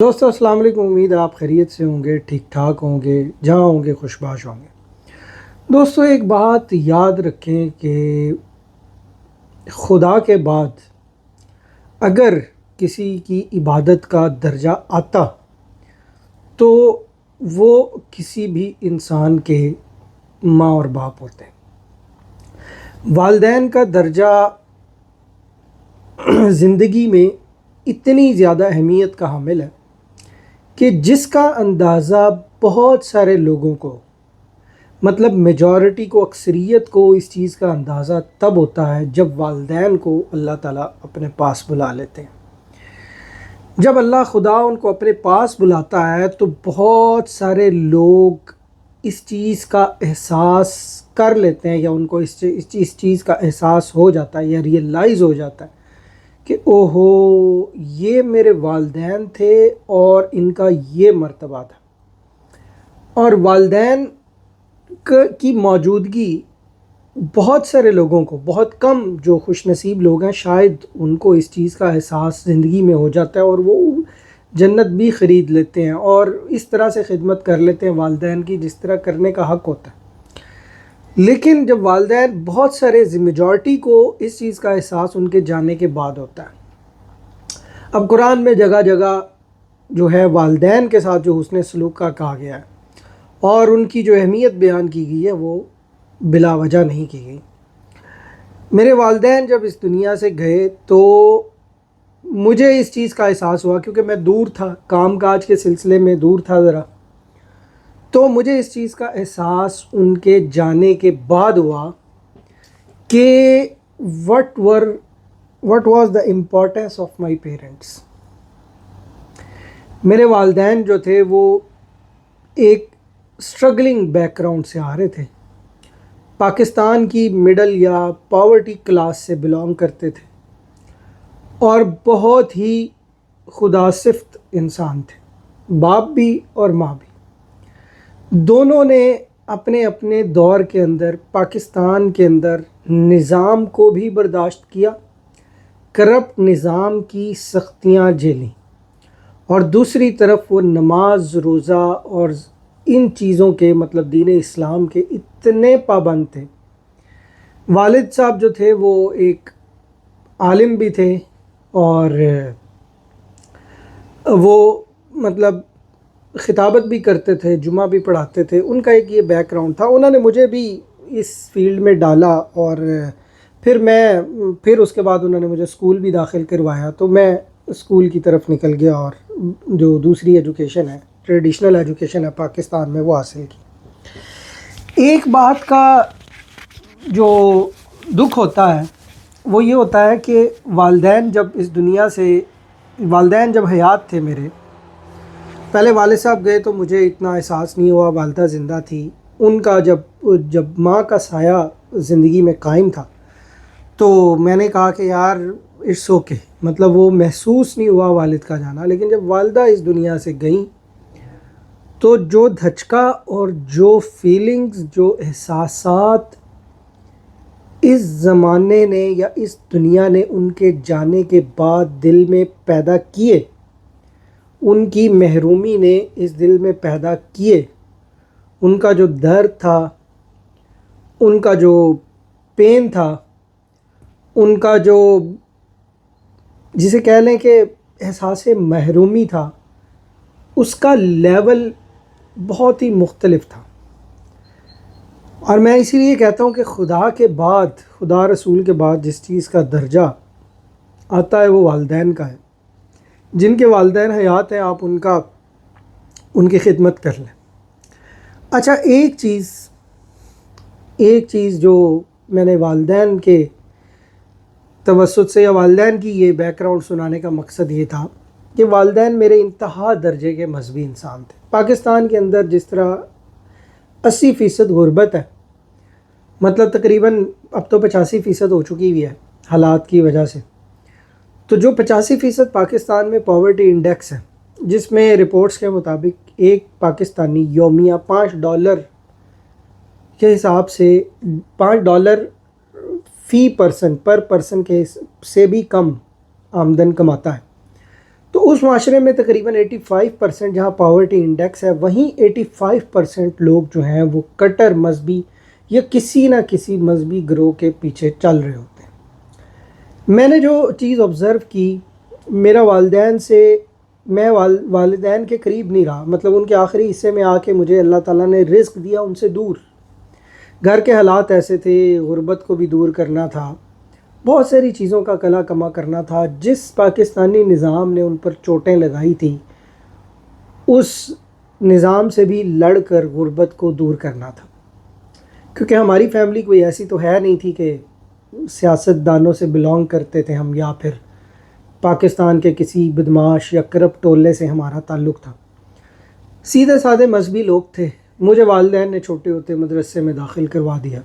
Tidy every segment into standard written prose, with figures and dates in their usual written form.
دوستو السلام علیکم، امید ہے آپ خیریت سے ہوں گے، ٹھیک ٹھاک ہوں گے، جہاں ہوں گے خوشباش ہوں گے۔ دوستو ایک بات یاد رکھیں کہ خدا کے بعد اگر کسی کی عبادت کا درجہ آتا تو وہ کسی بھی انسان کے ماں اور باپ ہوتے ہیں۔ والدین کا درجہ زندگی میں اتنی زیادہ اہمیت کا حامل ہے کہ جس کا اندازہ بہت سارے لوگوں کو، مطلب میجورٹی کو، اکثریت کو اس چیز کا اندازہ تب ہوتا ہے جب والدین کو اللہ تعالیٰ اپنے پاس بلا لیتے ہیں۔ جب اللہ خدا ان کو اپنے پاس بلاتا ہے تو بہت سارے لوگ اس چیز کا احساس کر لیتے ہیں، یا ان کو اس چیز کا احساس ہو جاتا ہے یا ریئلائز ہو جاتا ہے کہ اوہو یہ میرے والدین تھے اور ان کا یہ مرتبہ تھا۔ اور والدین کی موجودگی بہت سارے لوگوں کو، بہت کم جو خوش نصیب لوگ ہیں شاید ان کو اس چیز کا احساس زندگی میں ہو جاتا ہے اور وہ جنت بھی خرید لیتے ہیں اور اس طرح سے خدمت کر لیتے ہیں والدین کی جس طرح کرنے کا حق ہوتا ہے۔ لیکن جب والدین، بہت سارے میجورٹی کو اس چیز کا احساس ان کے جانے کے بعد ہوتا ہے۔ اب قرآن میں جگہ جگہ جو ہے والدین کے ساتھ جو حسن سلوک کا کہا گیا ہے اور ان کی جو اہمیت بیان کی گئی ہے وہ بلا وجہ نہیں کی گئی۔ میرے والدین جب اس دنیا سے گئے تو مجھے اس چیز کا احساس ہوا، کیونکہ میں دور تھا، کام کاج کے سلسلے میں دور تھا ذرا، تو مجھے اس چیز کا احساس ان کے جانے کے بعد ہوا کہ what was the importance of my parents۔ میرے والدین جو تھے وہ ایک اسٹرگلنگ بیک گراؤنڈ سے آ رہے تھے، پاکستان کی مڈل یا پاورٹی کلاس سے بلانگ کرتے تھے اور بہت ہی خدا صفت انسان تھے، باپ بھی اور ماں بھی۔ دونوں نے اپنے اپنے دور کے اندر پاکستان کے اندر نظام کو بھی برداشت کیا، کرپٹ نظام کی سختیاں جھیلیں، اور دوسری طرف وہ نماز، روزہ اور ان چیزوں کے، مطلب دین اسلام کے اتنے پابند تھے۔ والد صاحب جو تھے وہ ایک عالم بھی تھے اور وہ مطلب خطابت بھی کرتے تھے، جمعہ بھی پڑھاتے تھے۔ ان کا ایک یہ بیک گراؤنڈ تھا، انہوں نے مجھے بھی اس فیلڈ میں ڈالا اور پھر اس کے بعد انہوں نے مجھے اسکول بھی داخل کروایا، تو میں اسکول کی طرف نکل گیا اور جو دوسری ایجوکیشن ہے، ٹریڈیشنل ایجوکیشن ہے پاکستان میں، وہ حاصل کی۔ ایک بات کا جو دکھ ہوتا ہے وہ یہ ہوتا ہے کہ والدین جب حیات تھے میرے، پہلے والد صاحب گئے تو مجھے اتنا احساس نہیں ہوا، والدہ زندہ تھی، ان کا جب ماں کا سایہ زندگی میں قائم تھا تو میں نے کہا کہ یار اٹس اوکے، مطلب وہ محسوس نہیں ہوا والد کا جانا۔ لیکن جب والدہ اس دنیا سے گئیں تو جو دھچکا اور جو فیلنگز، جو احساسات اس زمانے نے یا اس دنیا نے ان کے جانے کے بعد دل میں پیدا کیے، ان کی محرومی نے اس دل میں پیدا کیے، ان کا جو درد تھا، ان کا جو پین تھا، ان کا جو جسے کہہ لیں کہ احساس محرومی تھا، اس کا لیول بہت ہی مختلف تھا۔ اور میں اسی لیے کہتا ہوں کہ خدا کے بعد، خدا رسول کے بعد جس چیز کا درجہ آتا ہے وہ والدین کا ہے۔ جن کے والدین حیات ہیں آپ ان کی خدمت کر لیں۔ اچھا، ایک چیز جو میں نے والدین کے توسط سے، یا والدین کی یہ بیک گراؤنڈ سنانے کا مقصد یہ تھا کہ والدین میرے انتہا درجے کے مذہبی انسان تھے۔ پاکستان کے اندر جس طرح 80% غربت ہے، مطلب تقریباً اب تو 85% ہو چکی ہوئی ہے حالات کی وجہ سے، تو جو 85% پاکستان میں پاورٹی انڈیکس ہے، جس میں رپورٹس کے مطابق ایک پاکستانی یومیہ $5 کے حساب سے، $5 فی پرسن، پر پرسن کے سے بھی کم آمدن کماتا ہے۔ تو تو اس معاشرے میں تقریباً 85% جہاں پاورٹی انڈیکس ہے، وہیں 85% لوگ جو ہیں وہ کٹر مذہبی یا کسی نہ کسی مذہبی گروہ کے پیچھے چل رہے ہوتے ہیں۔ میں نے جو چیز آبزرو کی، میرا والدین سے میں والدین کے قریب نہیں رہا، مطلب ان کے آخری حصے میں آ کے مجھے اللہ تعالیٰ نے رزق دیا ان سے دور، گھر کے حالات ایسے تھے، غربت کو بھی دور کرنا تھا، بہت ساری چیزوں کا کلا کما کرنا تھا۔ جس پاکستانی نظام نے ان پر چوٹیں لگائی تھی، اس نظام سے بھی لڑ کر غربت کو دور کرنا تھا، کیونکہ ہماری فیملی کوئی ایسی تو ہے نہیں تھی کہ سیاست دانوں سے بلانگ کرتے تھے ہم، یا پھر پاکستان کے کسی بدماش یا کرپٹ ٹولے سے ہمارا تعلق تھا۔ سیدھے سادھے مذہبی لوگ تھے۔ مجھے والدین نے چھوٹے ہوتے مدرسے میں داخل کروا دیا،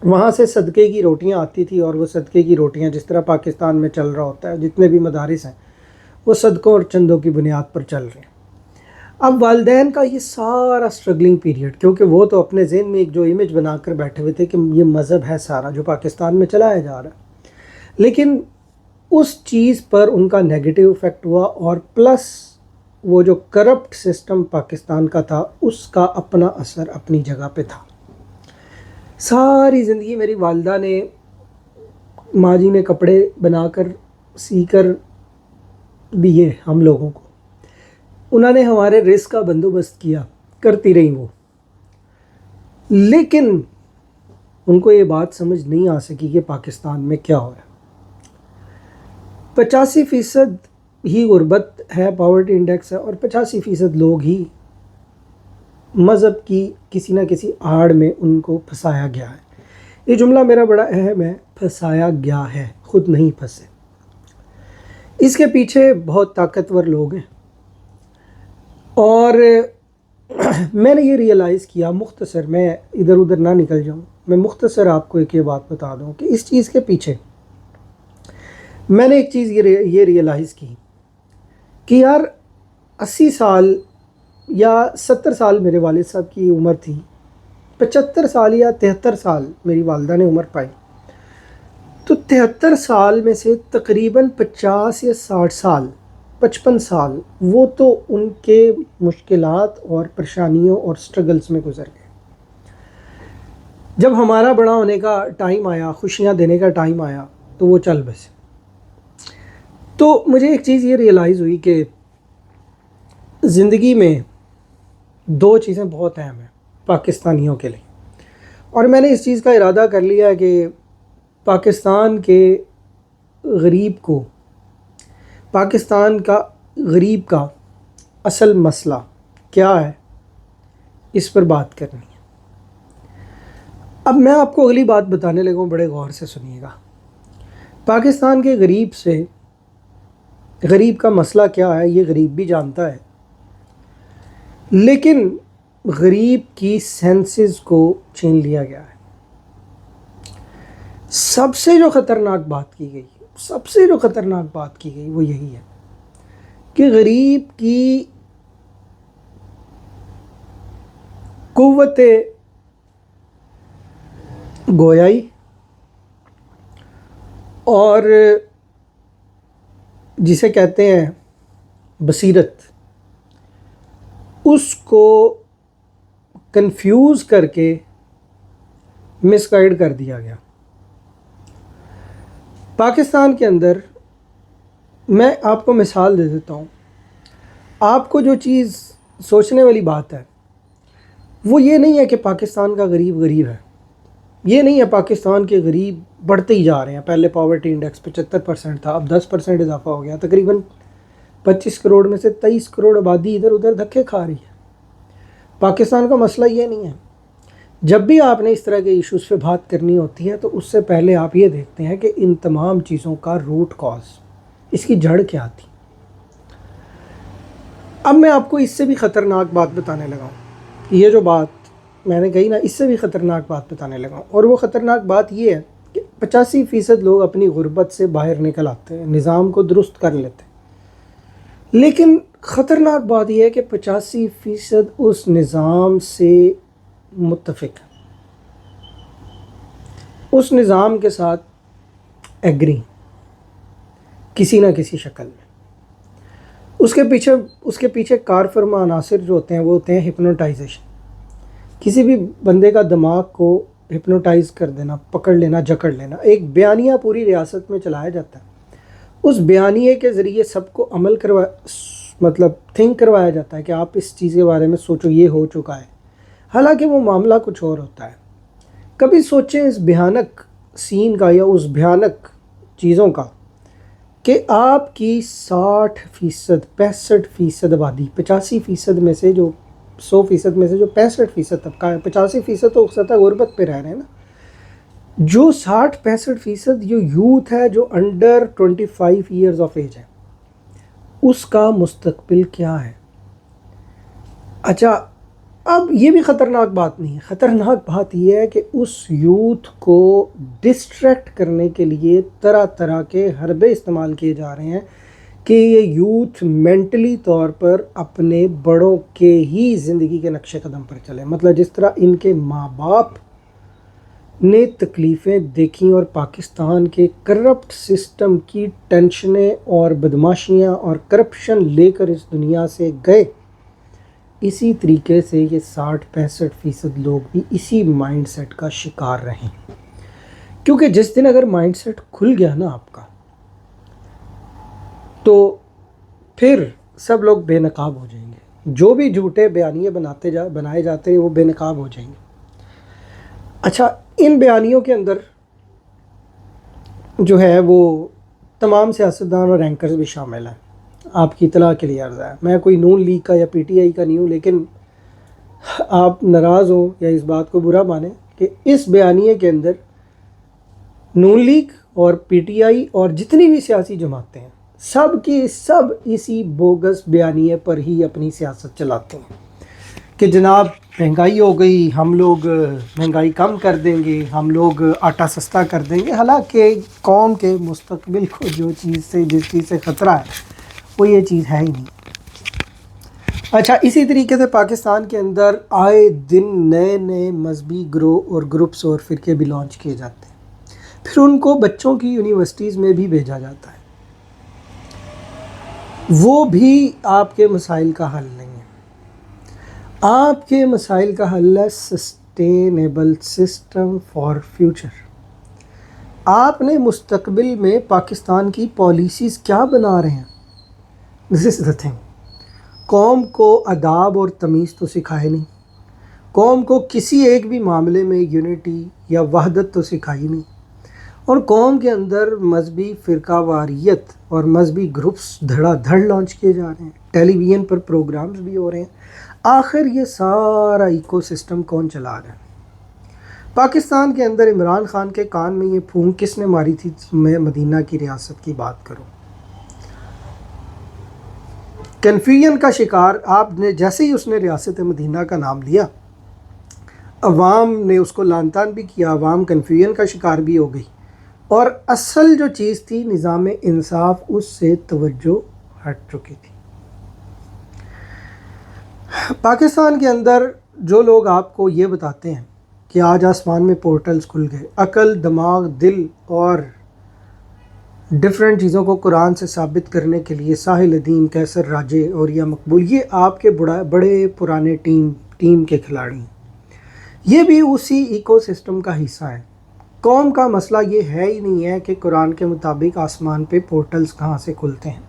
وہاں سے صدقے کی روٹیاں آتی تھی، اور وہ صدقے کی روٹیاں جس طرح پاکستان میں چل رہا ہوتا ہے، جتنے بھی مدارس ہیں وہ صدقوں اور چندوں کی بنیاد پر چل رہے ہیں۔ اب والدین کا یہ سارا سٹرگلنگ پیریڈ، کیونکہ وہ تو اپنے ذہن میں ایک جو امیج بنا کر بیٹھے ہوئے تھے کہ یہ مذہب ہے سارا جو پاکستان میں چلایا جا رہا ہے، لیکن اس چیز پر ان کا نیگیٹو افیکٹ ہوا، اور پلس وہ جو کرپٹ سسٹم پاکستان کا تھا اس کا اپنا اثر اپنی جگہ پہ تھا۔ ساری زندگی میری والدہ نے، ماں جی نے کپڑے بنا کر سی کر دیے ہم لوگوں کو، انہوں نے ہمارے رزق کا بندوبست کیا، کرتی رہی وہ، لیکن ان کو یہ بات سمجھ نہیں آ سکی کہ پاکستان میں کیا ہو رہا ہے۔ 85% ہی غربت ہے، پاورٹی انڈیکس ہے، اور 85% لوگ ہی مذہب کی کسی نہ کسی آڑ میں ان کو پھنسایا گیا ہے۔ یہ جملہ میرا بڑا اہم ہے، پھنسایا گیا ہے، خود نہیں پھنسے۔ اس کے پیچھے بہت طاقتور لوگ ہیں، اور میں نے یہ ریئلائز کیا، مختصر، میں ادھر ادھر نہ نکل جاؤں، میں مختصر آپ کو ایک یہ بات بتا دوں کہ اس چیز کے پیچھے میں نے ایک چیز یہ ریئلائز کی کہ یار 80 سال یا 70 سال میرے والد صاحب کی عمر تھی، 75 سال یا 73 سال میری والدہ نے عمر پائی، تو 73 سال میں سے تقریباً 50 یا 60 سال، 55 سال وہ تو ان کے مشکلات اور پریشانیوں اور سٹرگلز میں گزر گئے۔ جب ہمارا بڑا ہونے کا ٹائم آیا، خوشیاں دینے کا ٹائم آیا، تو وہ چل بسے۔ تو مجھے ایک چیز یہ ریئلائز ہوئی کہ زندگی میں دو چیزیں بہت اہم ہیں پاکستانیوں کے لیے، اور میں نے اس چیز کا ارادہ کر لیا ہے کہ پاکستان کے غریب کو، پاکستان کا غریب کا اصل مسئلہ کیا ہے، اس پر بات کرنی ہے۔ اب میں آپ کو اگلی بات بتانے لگا ہوں، بڑے غور سے سنیے گا۔ پاکستان کے غریب سے، غریب کا مسئلہ کیا ہے یہ غریب بھی جانتا ہے، لیکن غریب کی سینسز کو چھین لیا گیا ہے۔ سب سے جو خطرناک بات کی گئی، سب سے جو خطرناک بات کی گئی وہ یہی ہے کہ غریب کی قوت گویائی اور جسے کہتے ہیں بصیرت، اس کو کنفیوز کر کے مس گائیڈ کر دیا گیا۔ پاکستان کے اندر میں آپ کو مثال دے دیتا ہوں، آپ کو جو چیز سوچنے والی بات ہے وہ یہ نہیں ہے کہ پاکستان کا غریب غریب ہے، یہ نہیں ہے پاکستان کے غریب بڑھتے ہی جا رہے ہیں۔ پہلے پاورٹی انڈیکس 75% تھا، اب 10% اضافہ ہو گیا، تقریباً 25 کروڑ میں سے 23 کروڑ آبادی ادھر ادھر دھکے کھا رہی ہے۔ پاکستان کا مسئلہ یہ نہیں ہے۔ جب بھی آپ نے اس طرح کے ایشوز پہ بات کرنی ہوتی ہے تو اس سے پہلے آپ یہ دیکھتے ہیں کہ ان تمام چیزوں کا روٹ کاز، اس کی جڑ کیا تھی۔ اب میں آپ کو اس سے بھی خطرناک بات بتانے لگا ہوں، یہ جو بات میں نے کہی نا، اس سے بھی خطرناک بات بتانے لگا ہوں، اور وہ خطرناک بات یہ ہے کہ 85% لوگ اپنی غربت سے باہر نکل آتے ہیں، نظام کو درست کر لیتے ہیں، لیکن خطرناک بات یہ ہے کہ 85% اس نظام سے متفق ہیں، اس نظام کے ساتھ ایگری کسی نہ کسی شکل میں۔ اس کے پیچھے کار فرما عناصر جو ہوتے ہیں وہ ہوتے ہیں ہپنوٹائزیشن. کسی بھی بندے کا دماغ کو ہپنوٹائز کر دینا، پکڑ لینا، جکڑ لینا. ایک بیانیہ پوری ریاست میں چلایا جاتا ہے. اس بیانیے کے ذریعے سب کو عمل تھنک کروایا جاتا ہے کہ آپ اس چیز کے بارے میں سوچو، یہ ہو چکا ہے، حالانکہ وہ معاملہ کچھ اور ہوتا ہے. کبھی سوچیں اس بھیانک سین کا یا اس بھیانک چیزوں کا کہ آپ کی 60%، 65% آبادی، 85% میں سے جو 100% میں سے جو 65% طبقہ ہے، 85% تو سطح غربت پہ رہ رہے ہیں نا. جو 60-65% جو یوتھ ہے، جو انڈر 25 ایئرز آف ایج ہے، اس کا مستقبل کیا ہے؟ اچھا، اب یہ بھی خطرناک بات نہیں ہے. خطرناک بات یہ ہے کہ اس یوتھ کو ڈسٹریکٹ کرنے کے لیے طرح طرح کے حربے استعمال کیے جا رہے ہیں کہ یہ یوتھ مینٹلی طور پر اپنے بڑوں کے ہی زندگی کے نقش قدم پر چلے. مطلب جس طرح ان کے ماں باپ نے تکلیفیں دیکھیں اور پاکستان کے کرپٹ سسٹم کی ٹینشنیں اور بدماشیاں اور کرپشن لے کر اس دنیا سے گئے، اسی طریقے سے یہ 60-65% لوگ بھی اسی مائنڈ سیٹ کا شکار رہیں. کیونکہ جس دن اگر مائنڈ سیٹ کھل گیا نا آپ کا، تو پھر سب لوگ بے نقاب ہو جائیں گے. جو بھی جھوٹے بیانیے بنائے جاتے ہیں وہ بے نقاب ہو جائیں گے. اچھا، ان بیانیوں کے اندر جو ہے وہ تمام سیاستدان اور اینکرز بھی شامل ہیں. آپ کی اطلاع کے لیے عرض ہے، میں کوئی نون لیگ کا یا پی ٹی آئی کا نہیں ہوں، لیکن آپ ناراض ہوں یا اس بات کو برا مانیں کہ اس بیانیے کے اندر نون لیگ اور پی ٹی آئی اور جتنی بھی سیاسی جماعتیں ہیں، سب کی سب اسی بوگس بیانیے پر ہی اپنی سیاست چلاتے ہیں کہ جناب مہنگائی ہو گئی، ہم لوگ مہنگائی کم کر دیں گے، ہم لوگ آٹا سستا کر دیں گے. حالانکہ قوم کے مستقبل کو جس چیز سے خطرہ ہے وہ یہ چیز ہے ہی نہیں. اچھا، اسی طریقے سے پاکستان کے اندر آئے دن نئے نئے مذہبی گروہ اور گروپس اور فرقے بھی لانچ کیے جاتے ہیں. پھر ان کو بچوں کی یونیورسٹیز میں بھی بھیجا جاتا ہے. وہ بھی آپ کے مسائل کا حل نہیں ہے. آپ کے مسائل کا حل ہے سسٹینیبل سسٹم فار فیوچر. آپ نے مستقبل میں پاکستان کی پالیسیز کیا بنا رہے ہیں؟ دس از دا تھنگ. قوم کو اداب اور تمیز تو سکھائے نہیں. قوم کو کسی ایک بھی معاملے میں یونٹی یا وحدت تو سکھائی نہیں. اور قوم کے اندر مذہبی فرقہ واریت اور مذہبی گروپس دھڑا دھڑ لانچ کیے جا رہے ہیں. ٹیلی ویژن پر پروگرامز بھی ہو رہے ہیں. آخر یہ سارا ایکو سسٹم کون چلا رہا ہے؟ پاکستان کے اندر عمران خان کے کان میں یہ پھونک کس نے ماری تھی؟ میں مدینہ کی ریاست کی بات کروں. کنفیوژن کا شکار آپ نے جیسے ہی اس نے ریاست مدینہ کا نام لیا، عوام نے اس کو لعن طعن بھی کیا، عوام کنفیوژن کا شکار بھی ہو گئی، اور اصل جو چیز تھی نظام انصاف اس سے توجہ ہٹ چکی تھی. پاکستان کے اندر جو لوگ آپ کو یہ بتاتے ہیں کہ آج آسمان میں پورٹلز کھل گئے، عقل، دماغ، دل اور ڈیفرنٹ چیزوں کو قرآن سے ثابت کرنے کے لیے ساحل ادیم، کیسر راجے اور یا مقبول، یہ آپ کے بڑے پرانے ٹیم کے کھلاڑی ہیں. یہ بھی اسی ایکو سسٹم کا حصہ ہے. قوم کا مسئلہ یہ ہے ہی نہیں ہے کہ قرآن کے مطابق آسمان پہ پورٹلز کہاں سے کھلتے ہیں.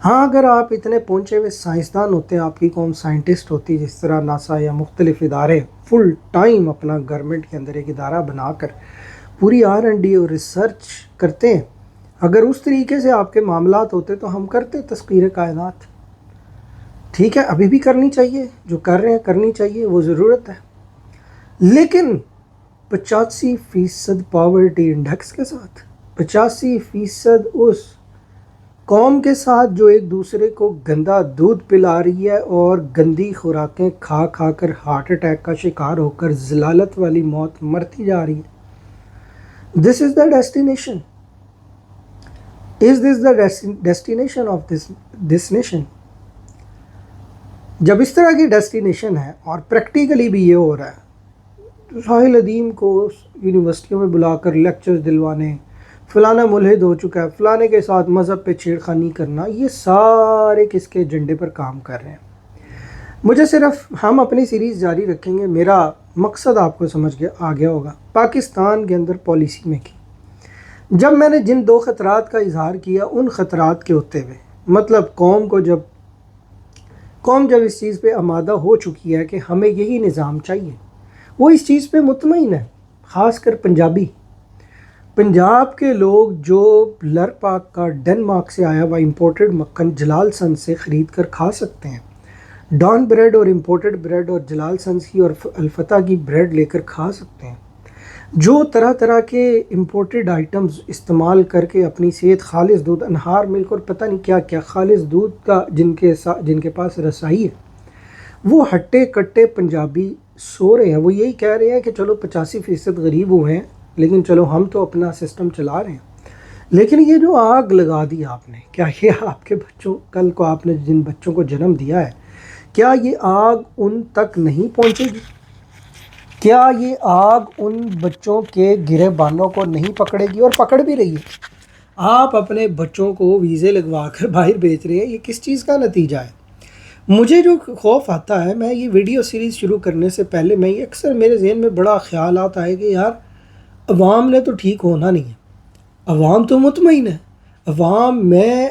ہاں، اگر آپ اتنے پہنچے ہوئے سائنسدان ہوتے ہیں، آپ کی قوم سائنٹسٹ ہوتی، جس طرح ناسا یا مختلف ادارے فل ٹائم اپنا گورنمنٹ کے اندر ایک ادارہ بنا کر پوری R&D اور ریسرچ کرتے ہیں، اگر اس طریقے سے آپ کے معاملات ہوتے تو ہم کرتے تسخیر کائنات. ٹھیک ہے، ابھی بھی کرنی چاہیے، جو کر رہے ہیں کرنی چاہیے، وہ ضرورت ہے. لیکن 85% پاورٹی انڈیکس کے ساتھ، 85% اس قوم کے ساتھ جو ایک دوسرے کو گندا دودھ پلا رہی ہے اور گندی خوراکیں کھا کھا کر ہارٹ اٹیک کا شکار ہو کر ذلالت والی موت مرتی جا رہی ہے. This is the destination. Is this the destination of this nation? جب اس طرح کی ڈیسٹینیشن ہے اور پریکٹیکلی بھی یہ ہو رہا ہے، تو ساحل ادیم کو یونیورسٹیوں میں بلا کر لیکچرز دلوانے، فلانا ملحد ہو چکا ہے، فلانے کے ساتھ مذہب پہ چھیڑخانی کرنا، یہ سارے کس کے ایجنڈے پر کام کر رہے ہیں؟ مجھے صرف، ہم اپنی سیریز جاری رکھیں گے، میرا مقصد آپ کو سمجھ آ گیا ہوگا پاکستان کے اندر پالیسی میں کی جب میں نے جن 2 خطرات کا اظہار کیا، ان خطرات کے ہوتے ہوئے مطلب قوم جب اس چیز پہ آمادہ ہو چکی ہے کہ ہمیں یہی نظام چاہیے، وہ اس چیز پہ مطمئن ہے، خاص کر پنجاب کے لوگ جو لر پاک کا ڈنمارک سے آیا ہوا امپورٹڈ مکھن جلال سنز سے خرید کر کھا سکتے ہیں، ڈان بریڈ اور امپورٹڈ بریڈ اور جلال سنز کی اور الفتح کی بریڈ لے کر کھا سکتے ہیں، جو طرح طرح کے امپورٹڈ آئٹمز استعمال کر کے اپنی صحت، خالص دودھ، انہار ملک اور پتہ نہیں کیا کیا خالص دودھ کا جن کے پاس رسائی ہے، وہ ہٹے کٹے پنجابی سو رہے ہیں۔ وہ یہی کہہ رہے ہیں کہ چلو 85% غریب ہوئے ہیں، لیکن چلو ہم تو اپنا سسٹم چلا رہے ہیں۔ لیکن یہ جو آگ لگا دی آپ نے، کیا یہ آپ کے بچوں، کل کو آپ نے جن بچوں کو جنم دیا ہے، کیا یہ آگ ان تک نہیں پہنچے گی؟ کیا یہ آگ ان بچوں کے گرے بانوں کو نہیں پکڑے گی؟ اور پکڑ بھی رہی ہے۔ آپ اپنے بچوں کو ویزے لگوا کر باہر بیچ رہے ہیں، یہ کس چیز کا نتیجہ ہے؟ مجھے جو خوف آتا ہے، میں یہ ویڈیو سیریز شروع کرنے سے پہلے میں یہ اکثر میرے ذہن میں بڑا خیال آتا ہے کہ یار عوام نے تو ٹھیک ہونا نہیں ہے، عوام تو مطمئن ہے۔ میں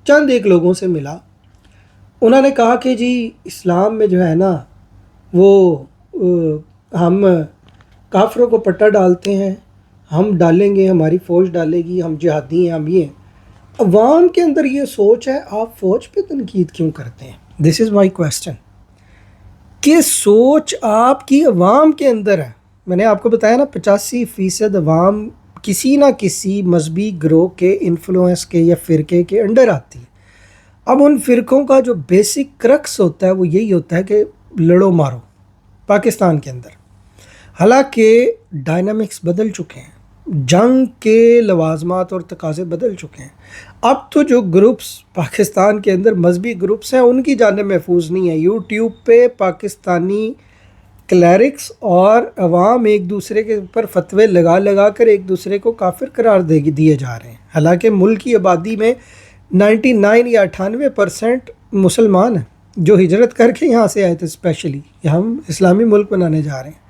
چند ایک لوگوں سے ملا، انہوں نے کہا کہ جی اسلام میں جو ہے نا وہ ہم کافروں کو پٹا ڈالتے ہیں، ہم ڈالیں گے، ہماری فوج ڈالے گی، ہم جہادی ہیں، ہم یہ ہیں۔ عوام کے اندر یہ سوچ ہے، آپ فوج پہ تنقید کیوں کرتے ہیں؟ دس از مائی کویسچن، کہ سوچ آپ کی عوام کے اندر ہے۔ میں نے آپ کو بتایا نا 85% عوام کسی نہ کسی مذہبی گروہ کے انفلوئنس کے یا فرقے کے انڈر آتی ہے۔ اب ان فرقوں کا جو بیسک کرکس ہوتا ہے وہ یہی ہوتا ہے کہ لڑو مارو پاکستان کے اندر۔ حالانکہ ڈائنامکس بدل چکے ہیں، جنگ کے لوازمات اور تقاضے بدل چکے ہیں۔ اب تو جو گروپس پاکستان کے اندر مذہبی گروپس ہیں ان کی جانب محفوظ نہیں ہے۔ یوٹیوب پہ پاکستانی کلیرکس اور عوام ایک دوسرے کے اوپر فتوے لگا کر ایک دوسرے کو کافر قرار دیے جا رہے ہیں، حالانکہ ملک کی آبادی میں 99 یا 98% مسلمان ہیں جو ہجرت کر کے یہاں سے آئے تھے، اسپیشلی ہم اسلامی ملک بنانے جا رہے ہیں۔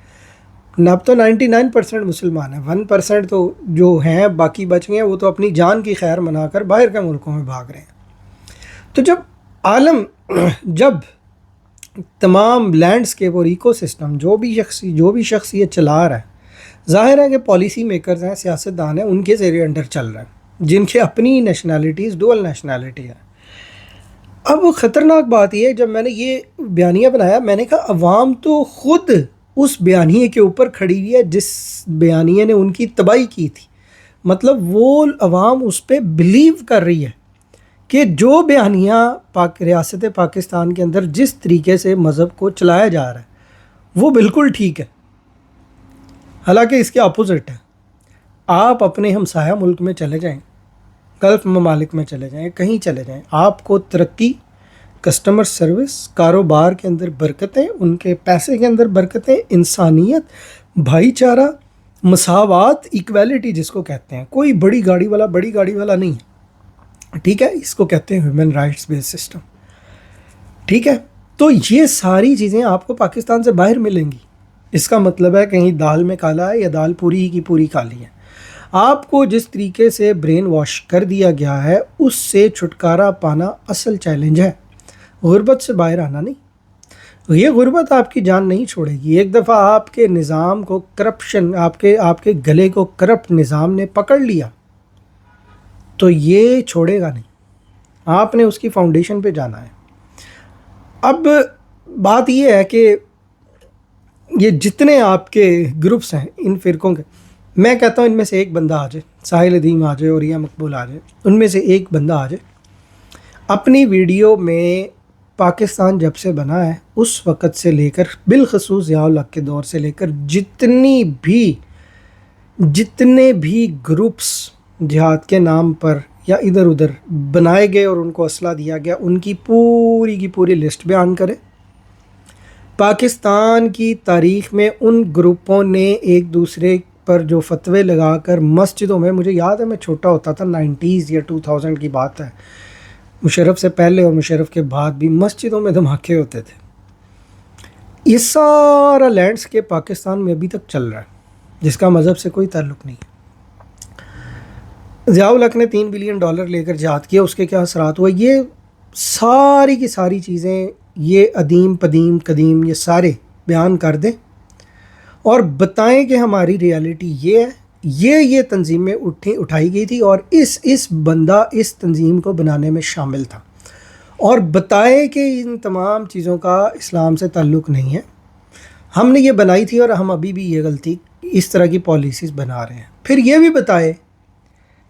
اب تو 99% مسلمان ہیں، 1% تو جو ہیں باقی بچ گئے ہیں، وہ تو اپنی جان کی خیر منا کر باہر کے ملکوں میں بھاگ رہے ہیں۔ تو جب تمام لینڈسکیپ اور ایکو سسٹم جو بھی شخص یہ چلا رہا ہے، ظاہر ہے کہ پالیسی میکرز ہیں، سیاستدان ہیں، ان کے زیر انڈر چل رہا ہے، جن کے اپنی نیشنلٹیز ڈوئل نیشنلٹی ہے۔ اب خطرناک بات یہ ہے، جب میں نے یہ بیانیہ بنایا، میں نے کہا عوام تو خود اس بیانیے کے اوپر کھڑی ہوئی ہے جس بیانیے نے ان کی تباہی کی تھی۔ مطلب وہ عوام اس پہ بلیو کر رہی ہے کہ جو بیانیہ ریاست پاکستان کے اندر جس طریقے سے مذہب کو چلایا جا رہا ہے وہ بالکل ٹھیک ہے، حالانکہ اس کے اپوزٹ ہے۔ آپ اپنے ہمسایہ ملک میں چلے جائیں، گلف ممالک میں چلے جائیں، کہیں چلے جائیں، آپ کو ترقی، کسٹمر سروس، کاروبار کے اندر برکتیں، ان کے پیسے کے اندر برکتیں، انسانیت، بھائی چارہ، مساوات، ایکویلٹی جس کو کہتے ہیں، کوئی بڑی گاڑی والا نہیں ہے، ٹھیک ہے، اس کو کہتے ہیں ہیومن رائٹس بیس سسٹم، ٹھیک ہے۔ تو یہ ساری چیزیں آپ کو پاکستان سے باہر ملیں گی۔ اس کا مطلب ہے کہیں دال میں کالا ہے یا دال پوری ہی کی پوری کالی ہے۔ آپ کو جس طریقے سے برین واش کر دیا گیا ہے اس سے چھٹکارا پانا اصل چیلنج ہے، غربت سے باہر آنا نہیں۔ یہ غربت آپ کی جان نہیں چھوڑے گی۔ ایک دفعہ آپ کے نظام کو کرپشن، آپ کے گلے کو کرپٹ نظام نے پکڑ لیا تو یہ چھوڑے گا نہیں، آپ نے اس کی فاؤنڈیشن پہ جانا ہے۔ اب بات یہ ہے کہ یہ جتنے آپ کے گروپس ہیں ان فرقوں کے، میں کہتا ہوں ان میں سے ایک بندہ آ جائے، ساحل ادیم آ جائے اور یا مقبول آ جائے، ان میں سے ایک بندہ آ جائے، اپنی ویڈیو میں پاکستان جب سے بنا ہے اس وقت سے لے کر بالخصوص ضیاء الحق کے دور سے لے کر جتنے بھی گروپس جہاد کے نام پر یا ادھر ادھر بنائے گئے اور ان کو اسلحہ دیا گیا، ان کی پوری کی پوری لسٹ بیان کرے۔ پاکستان کی تاریخ میں ان گروپوں نے ایک دوسرے پر جو فتوے لگا کر مسجدوں میں، مجھے یاد ہے میں چھوٹا ہوتا تھا، 90s یا 2000 کی بات ہے، مشرف سے پہلے اور مشرف کے بعد بھی مسجدوں میں دھماکے ہوتے تھے. یہ سارا لینڈسکیپ پاکستان میں ابھی تک چل رہا ہے جس کا مذہب سے کوئی تعلق نہیں ہے. ضیاء الحق نے $3 بلین لے کر جہاد کیا، اس کے کیا اثرات ہوئے، یہ ساری کی ساری چیزیں یہ ادیم قدیم یہ سارے بیان کر دیں اور بتائیں کہ ہماری ریالٹی یہ ہے، یہ تنظیمیں اٹھائی گئی تھی اور اس بندہ اس تنظیم کو بنانے میں شامل تھا، اور بتائے کہ ان تمام چیزوں کا اسلام سے تعلق نہیں ہے، ہم نے یہ بنائی تھی اور ہم ابھی بھی یہ غلطی اس طرح کی پالیسیز بنا رہے ہیں. پھر یہ بھی بتائے،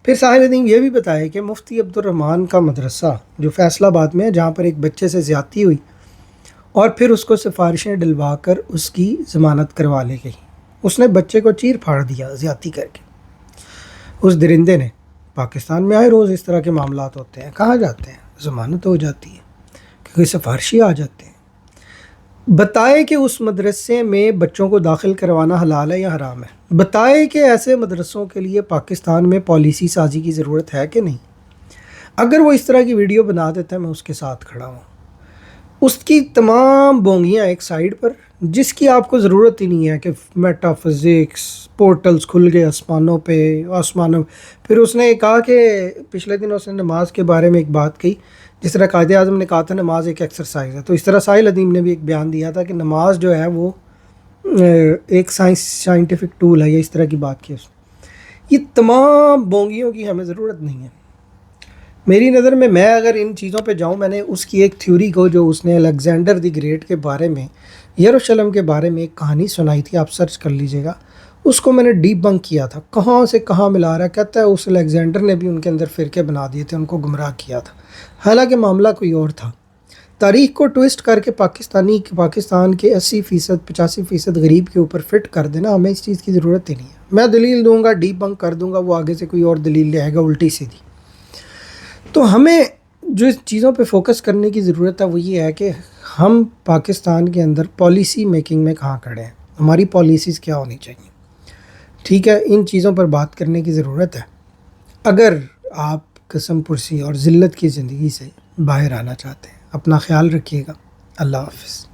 پھر صاحب دین یہ بھی بتائے کہ مفتی عبد الرحمن کا مدرسہ جو فیصل آباد میں ہے، جہاں پر ایک بچے سے زیادتی ہوئی اور پھر اس کو سفارشیں ڈلوا کر اس کی ضمانت کروا لے گئی، اس نے بچے کو چیر پھاڑ دیا زیادتی کر کے. اس درندے نے، پاکستان میں آئے روز اس طرح کے معاملات ہوتے ہیں، کہاں جاتے ہیں، ضمانت ہو جاتی ہے کیونکہ سفارشی آ جاتے ہیں. بتائے کہ اس مدرسے میں بچوں کو داخل کروانا حلال ہے یا حرام ہے. بتائے کہ ایسے مدرسوں کے لیے پاکستان میں پالیسی سازی کی ضرورت ہے کہ نہیں. اگر وہ اس طرح کی ویڈیو بنا دیتا ہے میں اس کے ساتھ کھڑا ہوں. اس کی تمام بونگیاں ایک سائیڈ پر، جس کی آپ کو ضرورت ہی نہیں ہے کہ میٹا فزکس پورٹلز کھل گئے آسمانوں پہ. پھر اس نے کہا کہ پچھلے دن اس نے نماز کے بارے میں ایک بات کہی، جس طرح قائد اعظم نے کہا تھا نماز ایک ایکسرسائز ہے، تو اس طرح ساحل ادیم نے بھی ایک بیان دیا تھا کہ نماز جو ہے وہ ایک سائنٹیفک ٹول ہے، یا اس طرح کی بات کی اس نے. یہ تمام بونگیوں کی ہمیں ضرورت نہیں ہے. میری نظر میں اگر ان چیزوں پہ جاؤں، میں نے اس کی ایک تھیوری کو جو اس نے الیگزینڈر دی گریٹ کے بارے میں، یروشلم کے بارے میں ایک کہانی سنائی تھی، آپ سرچ کر لیجئے گا، اس کو میں نے ڈی بنک کیا تھا، کہاں سے کہاں ملا رہا ہے. کہتا ہے اس الیگزینڈر نے بھی ان کے اندر فرقے بنا دیے تھے، ان کو گمراہ کیا تھا، حالانکہ معاملہ کوئی اور تھا. تاریخ کو ٹویسٹ کر کے پاکستان کے 80% 85% غریب کے اوپر فٹ کر دینا، ہمیں اس چیز کی ضرورت ہی نہیں ہے. میں دلیل دوں گا، ڈی بنک کر دوں گا، وہ آگے سے کوئی اور دلیل لے آئے گا الٹی سیدھی. تو ہمیں جو اس چیزوں پہ فوکس کرنے کی ضرورت ہے وہ یہ ہے کہ ہم پاکستان کے اندر پالیسی میکنگ میں کہاں کھڑے ہیں، ہماری پالیسیز کیا ہونی چاہیے. ٹھیک ہے، ان چیزوں پر بات کرنے کی ضرورت ہے اگر آپ قسم پرسی اور ذلت کی زندگی سے باہر آنا چاہتے ہیں. اپنا خیال رکھیے گا. اللہ حافظ.